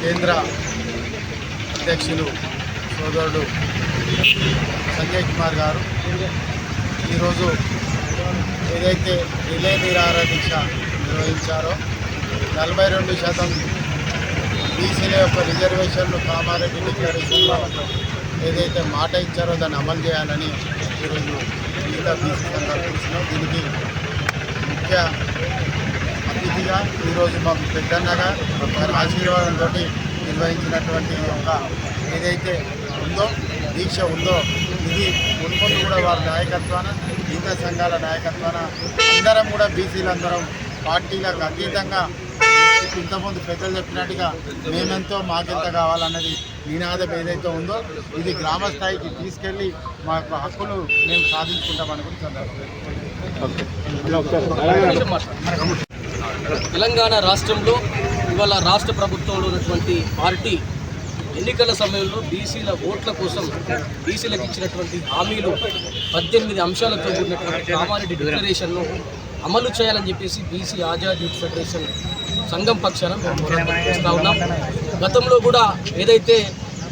కేంద్ర అధ్యక్షులు సోదరుడు సంజయ్ కుమార్ గారు ఈరోజు ఏదైతే రిలే నిరాహార దీక్ష నిర్వహించారో 42% బీసీల యొక్క రిజర్వేషన్లు కామారెడ్డి డిక్లరేషన్లో ఏదైతే మాట ఇచ్చారో దాన్ని అమలు చేయాలని ఈరోజు మిగతా బీసీ సంఘాలు చూసినాం. దీనికి ముఖ్య అతిథిగా ఈరోజు మాకు పెద్దన్నగా వారి ఆశీర్వాదంతో నిర్వహించినటువంటి యొక్క ఏదైతే ఉందో దీక్ష ఉందో ఇది మున్ముందు కూడా వారి నాయకత్వాన మిగతా సంఘాల నాయకత్వాన అందరం కూడా బీసీలందరం పార్టీలకు అతీతంగా ఇంతకుముందు పెద్దలు చెప్పినట్టుగా మేమెంతో మాకెంత కావాలన్నది నినాదం ఏదైతే ఉందో ఇది గ్రామ స్థాయికి తీసుకెళ్ళి మా యొక్క హక్కులు మేము సాధించుకుంటామని కూడా సందర్భం. తెలంగాణ రాష్ట్రంలో ఇవాళ రాష్ట్ర ప్రభుత్వంలో ఉన్నటువంటి పార్టీ ఎన్నికల సమయంలో బీసీల ఓట్ల కోసం బీసీలకు ఇచ్చినటువంటి హామీలు 18 అంశాలతో కూడినటువంటి కామారెడ్డి డిక్లరేషన్ను అమలు చేయాలని చెప్పేసి బీసీ ఆజాద్ యూత్ ఫెడరేషన్ సంఘం పక్షాన మేము పోరాటం చేస్తూ ఉన్నాం. గతంలో కూడా ఏదైతే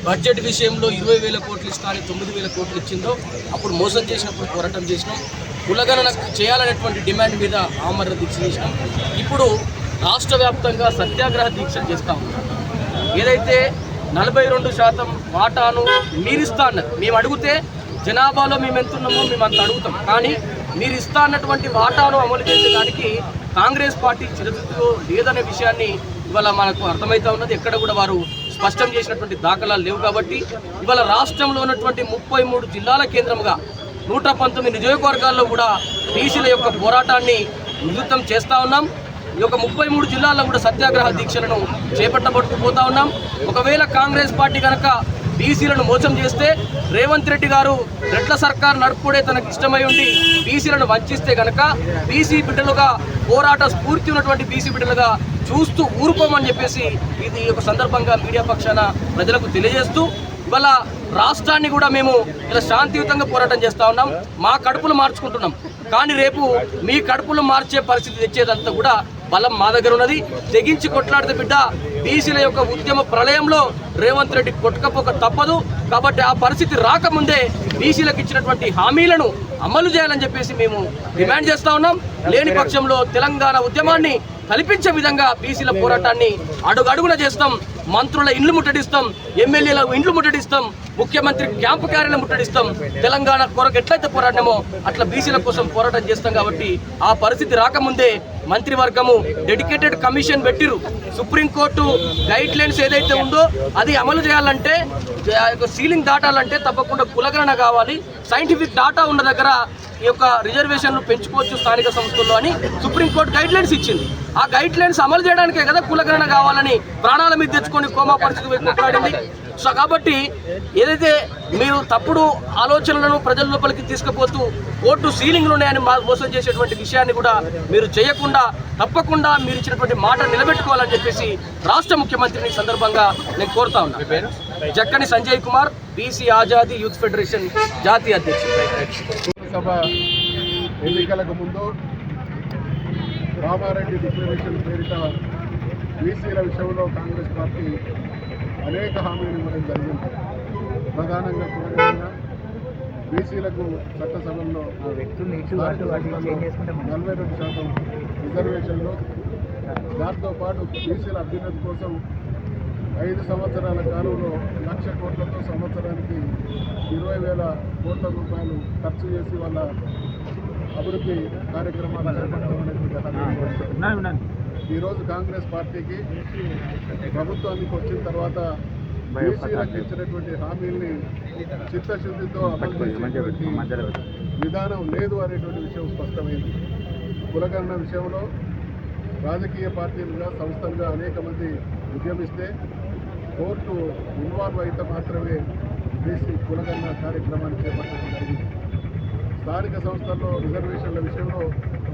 బడ్జెట్ విషయంలో 20,000 కోట్లు ఇస్తానని 9,000 కోట్లు ఇచ్చిందో అప్పుడు మోసం చేసినప్పుడు పోరాటం చేసినాం. కులగణన చేయాలనేటువంటి డిమాండ్ మీద ఆమరణ దీక్ష చేసినాం. ఇప్పుడు రాష్ట్ర వ్యాప్తంగా సత్యాగ్రహ దీక్షలు చేస్తూ ఉన్నాం. ఏదైతే 42% వాటాను మీరిస్తా అన్నారు. మేము అడిగితే జనాభాలో మేము ఎంతున్నామో మేము అంత అడుగుతాం, కానీ మీరు ఇస్తా అన్నటువంటి వాటాను అమలు చేసేదానికి కాంగ్రెస్ పార్టీ చిరతతో లేదనే విషయాన్ని ఇవాళ మనకు అర్థమవుతా ఉన్నది. ఎక్కడ కూడా వారు స్పష్టం చేసినటువంటి దాఖలాలు లేవు. కాబట్టి ఇవాళ రాష్ట్రంలో ఉన్నటువంటి 33 జిల్లాల కేంద్రంగా 119 నియోజకవర్గాల్లో కూడా బీసీల యొక్క పోరాటాన్ని ఉధృతం చేస్తూ ఉన్నాం. ఈ యొక్క 33 జిల్లాల్లో కూడా సత్యాగ్రహ దీక్షలను చేపట్టబట్టుకుపోతా ఉన్నాం. ఒకవేళ కాంగ్రెస్ పార్టీ కనుక బీసీలను మోసం చేస్తే రేవంత్ రెడ్డి గారు రెడ్ల సర్కార్ నడుపుడే తనకు ఇష్టమై ఉండి బీసీలను వంచిస్తే కనుక బీసీ బిడ్డలుగా పోరాట స్ఫూర్తి ఉన్నటువంటి బీసీ బిడ్డలుగా చూస్తూ ఊరుకోమని చెప్పేసి ఇది ఒక సందర్భంగా మీడియా పక్షాన ప్రజలకు తెలియజేస్తూ ఇవాళ రాష్ట్రాన్ని కూడా మేము ఇలా శాంతియుతంగా పోరాటం చేస్తూ ఉన్నాం. మా కడుపులు మార్చుకుంటున్నాం, కానీ రేపు మీ కడుపులు మార్చే పరిస్థితి తెచ్చేదంతా కూడా బలం మా దగ్గర ఉన్నది. తెగించి కొట్లాడితే బిడ్డ బీసీల యొక్క ఉద్యమ ప్రళయంలో రేవంత్ రెడ్డి కొట్టుకపోక తప్పదు. కాబట్టి ఆ పరిస్థితి రాకముందే బీసీలకు ఇచ్చినటువంటి హామీలను అమలు చేయాలని చెప్పేసి మేము డిమాండ్ చేస్తూ ఉన్నాం. లేని పక్షంలో తెలంగాణ ఉద్యమాన్ని కల్పించే విధంగా బీసీల పోరాటాన్ని అడుగడుగున చేస్తాం. మంత్రుల ఇండ్లు ముట్టడిస్తాం, ఎమ్మెల్యేల ఇండ్లు ముట్టడిస్తాం, ముఖ్యమంత్రి క్యాంపు కార్యాలయం ముట్టడిస్తాం. తెలంగాణ కొరకు ఎట్లయితే పోరాటమో అట్లా బీసీల కోసం పోరాటం చేస్తాం. కాబట్టి ఆ పరిస్థితి రాకముందే మంత్రివర్గము డెడికేటెడ్ కమిషన్ పెట్టిరు. సుప్రీంకోర్టు గైడ్ లైన్స్ ఏదైతే ఉందో అది అమలు చేయాలంటే సీలింగ్ దాటాలంటే తప్పకుండా కులగణన కావాలి. సైంటిఫిక్ డాటా ఉన్న దగ్గర ఈ యొక్క రిజర్వేషన్లు పెంచుకోవచ్చు స్థానిక సంస్థల్లో అని సుప్రీంకోర్టు గైడ్ లైన్స్ ఇచ్చింది. ఆ గైడ్ లైన్స్ అమలు చేయడానికే కదా కులగణన కావాలని ప్రాణాల మీద తెచ్చుకొని కోమా పరిస్థితి కొట్లాడింది. సో కాబట్టి ఏదైతే మీరు తప్పుడు ఆలోచనలను ప్రజల లోపలికి తీసుకుపోతూ కోర్టు సీలింగ్లు ఉన్నాయని మోసం చేసేటువంటి విషయాన్ని కూడా మీరు చేయకుండా తప్పకుండా మీరు ఇచ్చినటువంటి మాట నిలబెట్టుకోవాలని చెప్పేసి రాష్ట్ర ముఖ్యమంత్రిని సందర్భంగా నేను కోరుతా ఉన్నా. Jakkani Sanjay Kumar, BC Azadi youth federation జాతీయ అధ్యక్షుడు. సభ ఎన్నికలకు ముందు కామారెడ్డి డిక్లరేషన్ పేరిట బీసీల విషయంలో కాంగ్రెస్ పార్టీ అనేక హామీలు ఇవ్వడం జరిగింది. ప్రధానంగా కులగణన, బీసీలకు చట్టసభల్లో 42% రిజర్వేషన్లు, దాంతోపాటు బీసీల అభ్యున్నతి కోసం 5 సంవత్సరాల కాలంలో 1,00,000 కోట్లతో సంవత్సరానికి 20,000 కోట్ల రూపాయలు ఖర్చు చేసి వాళ్ళ అభివృద్ధి కార్యక్రమాలు చేపట్టడం. ఈరోజు కాంగ్రెస్ పార్టీకి ప్రభుత్వానికి వచ్చిన తర్వాత బీసీలకు ఇచ్చినటువంటి హామీల్ని చిత్తశుద్ధితో అమలు చేసేటువంటి విధానం లేదు అనేటువంటి విషయం స్పష్టమైంది. కులగణన విషయంలో రాజకీయ పార్టీలుగా సంస్థలుగా అనేక మంది ఉద్యమిస్తే కోర్టు ఇన్వాల్వ్ అయితే మాత్రమే బీసీ కులగణన కార్యక్రమాన్ని చేపట్టడం జరిగింది. స్థానిక సంస్థల్లో రిజర్వేషన్ల విషయంలో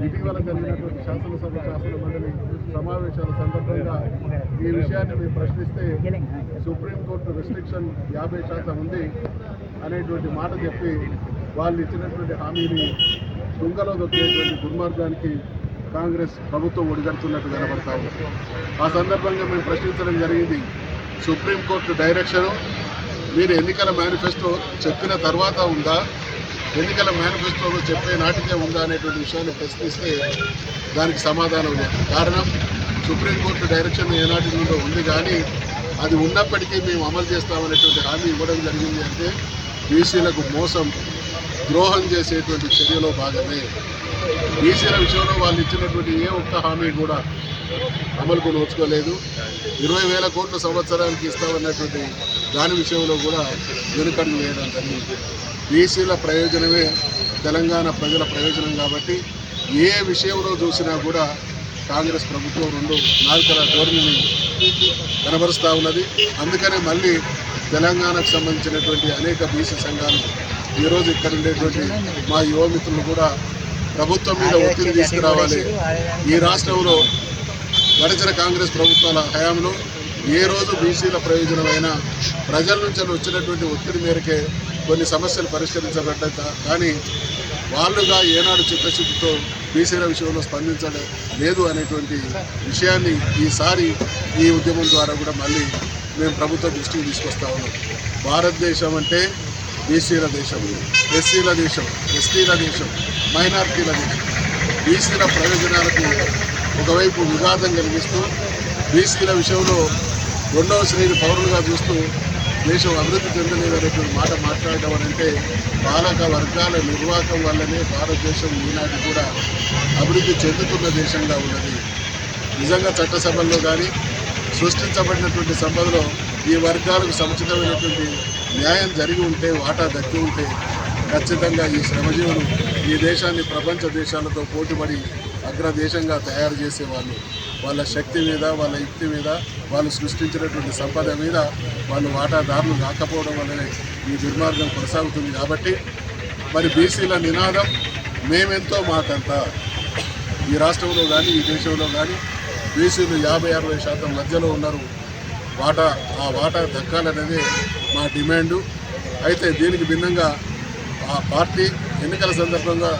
ఇటీవల జరిగినటువంటి శాసన మండలి సమావేశాల సందర్భంగా ఈ విషయాన్ని మేము ప్రశ్నిస్తే సుప్రీంకోర్టు రెస్ట్రిక్షన్ 50% ఉంది అనేటువంటి మాట చెప్పి వాళ్ళు ఇచ్చినటువంటి హామీని తుంగలో దొక్కేటువంటి దుర్మార్గానికి కాంగ్రెస్ ప్రభుత్వం ఒడిగడుతున్నట్టు కనబడతా ఉంది. ఆ సందర్భంగా మేము ప్రశ్నించడం జరిగింది. సుప్రీంకోర్టు డైరెక్షన్ మీరు ఎన్నికల మేనిఫెస్టో చెప్పిన తర్వాత ఉందా, ఎన్నికల మేనిఫెస్టోలో చెప్పే నాటికే ఉందా అనేటువంటి విషయాన్ని ప్రశ్నిస్తే దానికి సమాధానం లేదు. కారణం సుప్రీంకోర్టు డైరెక్షన్ ఏనాటి నుండో ఉంది, కానీ అది ఉన్నప్పటికీ మేము అమలు చేస్తామనేటువంటి హామీ ఇవ్వడం జరిగింది. అంటే బీసీలకు మోసం, ద్రోహం చేసేటువంటి చర్యలో భాగమే. బీసీల విషయంలో వాళ్ళు ఇచ్చినటువంటి ఏ ఒక్క హామీ కూడా అమలుకు నోచుకోలేదు. 20,000 కోట్ల సంవత్సరానికి ఇస్తామన్నటువంటి దాని విషయంలో కూడా వెనుకడుగు వేయడం జరిగింది. బీసీల ప్రయోజనమే తెలంగాణ ప్రజల ప్రయోజనం కాబట్టి ఏ విషయంలో చూసినా కూడా కాంగ్రెస్ ప్రభుత్వం 2 నాలుకల ధోరణిని కనబరుస్తూ ఉన్నది. అందుకనే మళ్ళీ తెలంగాణకు సంబంధించినటువంటి అనేక బీసీ సంఘాలు ఈరోజు ఇక్కడ ఉండేటువంటి మా యువమిత్రులు కూడా ప్రభుత్వం మీద ఒత్తిడి తీసుకురావాలి. ఈ రాష్ట్రంలో గడిచిన కాంగ్రెస్ ప్రభుత్వాల హయాంలో ఏ రోజు బీసీల ప్రయోజనమైన ప్రజల నుంచి వచ్చినటువంటి ఒత్తిడి మేరకే కొన్ని సమస్యలు పరిష్కరించబడ్డాయి. కానీ వాళ్ళుగా ఏనాడు చిత్తశుద్ధితో బీసీల విషయంలో స్పందించడం లేదు అనేటువంటి విషయాన్ని ఈసారి ఈ ఉద్యమం ద్వారా కూడా మళ్ళీ మేము ప్రభుత్వ దృష్టికి తీసుకొస్తా ఉన్నాం. భారతదేశం అంటే బీసీల దేశం, ఎస్సీల దేశం, ఎస్టీల దేశం, మైనార్టీల దేశం. బీసీల ప్రయోజనాలకు ఒకవైపు విఘాతం కలిగిస్తూ బీసీల విషయంలో 2వ శ్రేణి పౌరులుగా చూస్తూ దేశం అభివృద్ధి చెందలేదనేటువంటి మాట మాట్లాడడం అంటే పాలక వర్గాల నిర్వాహకం వల్లనే భారతదేశం ఈనాటి కూడా అభివృద్ధి చెందుతున్న దేశంగా ఉన్నది. నిజంగా చట్టసభల్లో కానీ సృష్టించబడినటువంటి సంపదలో ఈ వర్గాలకు సముచితమైనటువంటి న్యాయం జరిగి ఉంటే, వాటా దక్కి ఉంటే ఖచ్చితంగా ఈ శ్రమజీవులు ఈ దేశాన్ని ప్రపంచ దేశాలతో పోటీపడి అగ్రదేశంగా తయారు చేసేవాళ్ళు. వాళ్ళ శక్తి మీద, వాళ్ళ యుక్తి మీద, వాళ్ళు సృష్టించినటువంటి సంపద మీద వాళ్ళు వాటాదారులు కాకపోవడం వల్లనే ఈ దుర్మార్గం కొనసాగుతుంది. కాబట్టి మరి బీసీల నినాదం మేమెంతో మాకంతా. ఈ రాష్ట్రంలో కానీ ఈ దేశంలో కానీ బీసీలు 50-60% మధ్యలో ఉన్నారు. ఆ వాటా దక్కాలనేది మా డిమాండు. అయితే దీనికి భిన్నంగా ఆ పార్టీ ఎన్నికల సందర్భంగా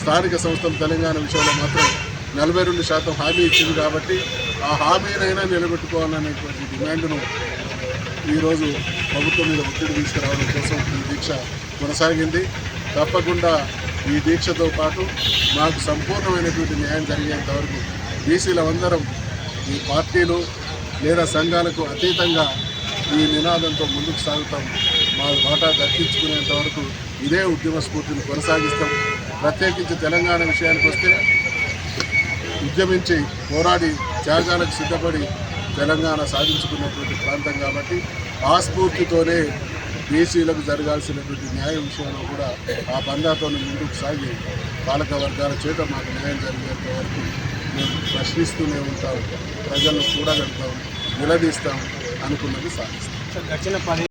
స్థానిక సంస్థలు తెలంగాణ విషయంలో మాత్రం 42% హామీ ఇచ్చింది. కాబట్టి ఆ హామీనైనా నిలబెట్టుకోవాలనేటువంటి డిమాండ్ను ఈరోజు ప్రభుత్వం మీద ఒత్తిడి తీసుకురావడం కోసం ఈ దీక్ష కొనసాగింది. తప్పకుండా ఈ దీక్షతో పాటు మాకు సంపూర్ణమైనటువంటి న్యాయం జరిగేంత వరకు బీసీలందరం ఈ పార్టీలు లేదా సంఘాలకు అతీతంగా ఈ నినాదంతో ముందుకు సాగుతాం. మా వాటా దక్కించుకునేంత వరకు ఇదే ఉద్యమ స్ఫూర్తిని కొనసాగిస్తాం. ప్రత్యేకించి తెలంగాణ విషయానికి వస్తే ఉద్యమించి పోరాడి త్యాగాలకు సిద్ధపడి తెలంగాణ సాధించుకున్నటువంటి ప్రాంతం కాబట్టి ఆ స్ఫూర్తితోనే బీసీలకు జరగాల్సినటువంటి న్యాయం విషయంలో కూడా ఆ పందాతో ముందుకు సాగి పాలక వర్గాల చేత మాకు న్యాయం జరిగేంత వరకు మేము ప్రశ్నిస్తూనే ఉంటాం, ప్రజలను చూడగలుగుతాం, నిలదీస్తాం, అనుకున్నది సాధిస్తాం.